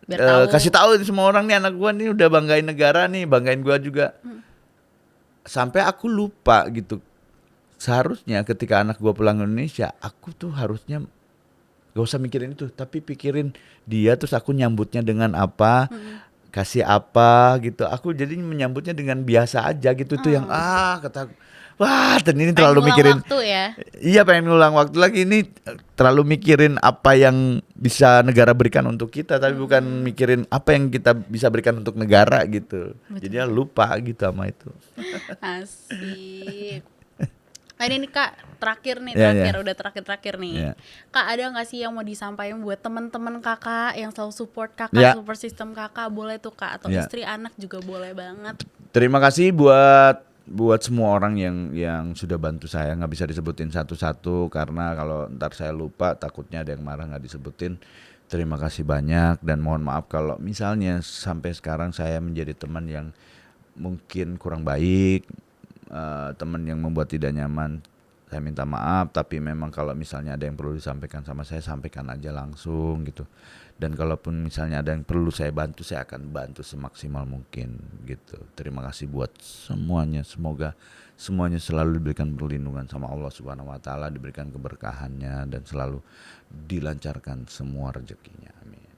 Biar tahu. kasih tahu semua orang nih anak gue nih udah banggain negara nih, banggain gue juga. Sampai aku lupa gitu. Seharusnya ketika anak gue pulang ke Indonesia, aku tuh harusnya gak usah mikirin itu, tapi pikirin dia, terus aku nyambutnya dengan apa, kasih apa gitu. Aku jadi menyambutnya dengan biasa aja gitu. Tuh yang kata wah, dan ini terlalu Pengen mikirin. ngulang waktu ya. Iya, pengen ngulang waktu lagi, ini terlalu mikirin apa yang bisa negara berikan untuk kita, tapi bukan mikirin apa yang kita bisa berikan untuk negara gitu. Jadi lupa gitu sama itu. Asik. Nah ini nih Kak, terakhir nih, Iya, terakhir iya. udah terakhir nih. Iya. Kak ada nggak sih yang mau disampaikan buat teman-teman Kakak yang selalu support Kakak, Iya. support system Kakak, boleh tuh Kak, atau Iya. istri anak juga boleh banget. Terima kasih buat semua orang yang sudah bantu saya. Nggak bisa disebutin satu-satu karena kalau ntar saya lupa takutnya ada yang marah nggak disebutin. Terima kasih banyak dan mohon maaf kalau misalnya sampai sekarang saya menjadi teman yang mungkin kurang baik, teman yang membuat tidak nyaman. Saya minta maaf, tapi memang kalau misalnya ada yang perlu disampaikan sama saya, sampaikan aja langsung gitu. Dan kalaupun misalnya ada yang perlu saya bantu, saya akan bantu semaksimal mungkin gitu. Terima kasih buat semuanya. Semoga semuanya selalu diberikan perlindungan sama Allah Subhanahu wa taala, diberikan keberkahannya dan selalu dilancarkan semua rezekinya. Amin.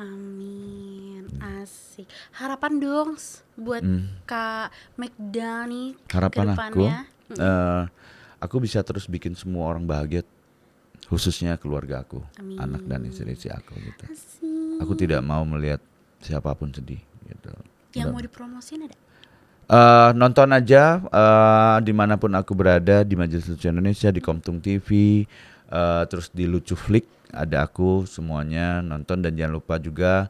Amin. Asik. Harapan dong buat Kak McDani Harapan aku, kedepannya. aku bisa terus bikin semua orang bahagia, khususnya keluarga aku, Amin. anak dan istri aku gitu. Asik. Aku tidak mau melihat siapapun sedih gitu. Yang mau dipromosin ada? Nonton aja dimanapun aku berada, di Majelis Lucu Indonesia, di Komtung TV, terus di Lucu Flick ada aku, semuanya nonton. Dan jangan lupa juga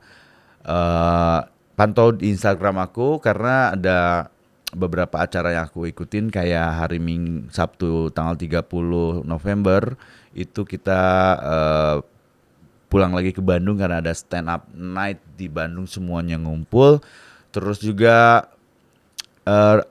pantau di Instagram aku karena ada beberapa acara yang aku ikutin, kayak hari Sabtu tanggal 30 November itu kita pulang lagi ke Bandung karena ada stand up night di Bandung, semuanya ngumpul. Terus juga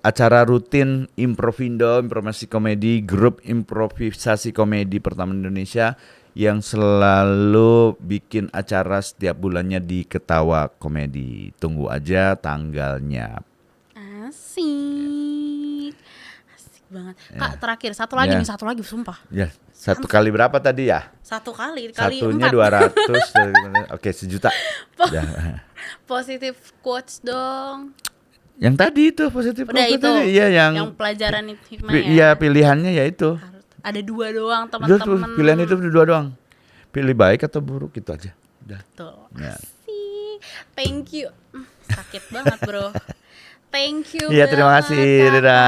acara rutin Improvindo, improvisasi komedi, grup improvisasi komedi pertama di Indonesia, yang selalu bikin acara setiap bulannya di Ketawa Komedi. Tunggu aja tanggalnya. Asik. Asik banget. Kak, terakhir satu lagi Ya. nih, satu lagi sumpah. Ya, satu kali berapa tadi ya? Satu kali, kali Satunya 4. 200. Oke, 1 juta. Ya. Positive quotes dong. Yang tadi itu positif Udah quote itu. tadi. Iya, yang pelajaran hikmah iya ya. pilihannya ya itu. Ada 2 doang Udah tuh, teman-teman. pilihan itu 2 doang. Pilih baik atau buruk itu aja. Udah. Tuh. Ya. Asik. Thank you. Sakit banget, Bro. Thank you. Iya, terima banget, kasih, Kakak. Rira.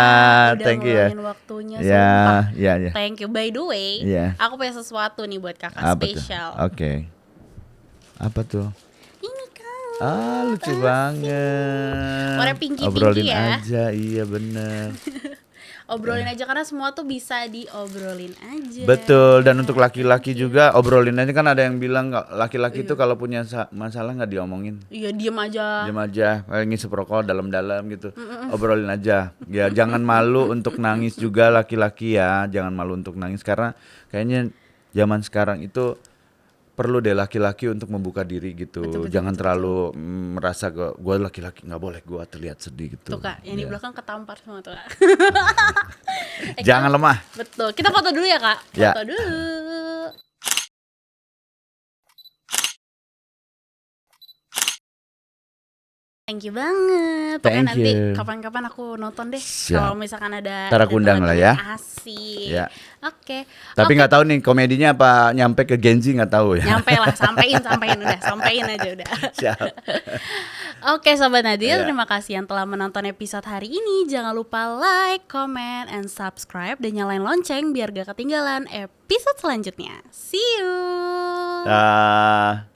Udah Thank you ya. ngeluangin waktunya, Ya, sumpah. ya, ya. Thank you. By the way, Iya. aku punya sesuatu nih buat Kakak Apa tuh? spesial. Oke. Apa tuh? Ini kan. Lucu banget. Warna pinky-pinky Obrolin ya. aja, iya bener. Obrolin aja karena semua tuh bisa diobrolin aja. Betul, dan untuk laki-laki juga obrolin aja, kan ada yang bilang laki-laki itu kalau punya masalah nggak diomongin. Iya, diem aja. Diam aja, kayak ngisep rokok dalam-dalam gitu. Obrolin aja. Ya jangan malu untuk nangis juga laki-laki ya, jangan malu untuk nangis karena kayaknya zaman sekarang itu perlu deh laki-laki untuk membuka diri gitu. Betul, Jangan terlalu merasa gue laki-laki nggak boleh gue terlihat sedih gitu. Tuh Kak, yang di Ya. belakang ketampar semua tuh Kak. Jangan lemah. Betul. Kita foto dulu ya Kak. Ya. Foto dulu. Thank you banget. Pokoknya Thank nanti you. kapan-kapan aku nonton deh. Siap. Kalau misalkan ada Ntar aku undang lah ya. Asik. Ya. Oke. Tapi nggak tahu nih komedinya apa nyampe ke Genzi nggak tahu ya. Nyampe lah, sampein udah, sampein aja udah. Siap. Oke Sobat Nadir, Iya. terima kasih yang telah menonton episode hari ini. Jangan lupa like, comment, and subscribe dan nyalain lonceng biar gak ketinggalan episode selanjutnya. See you. Dah.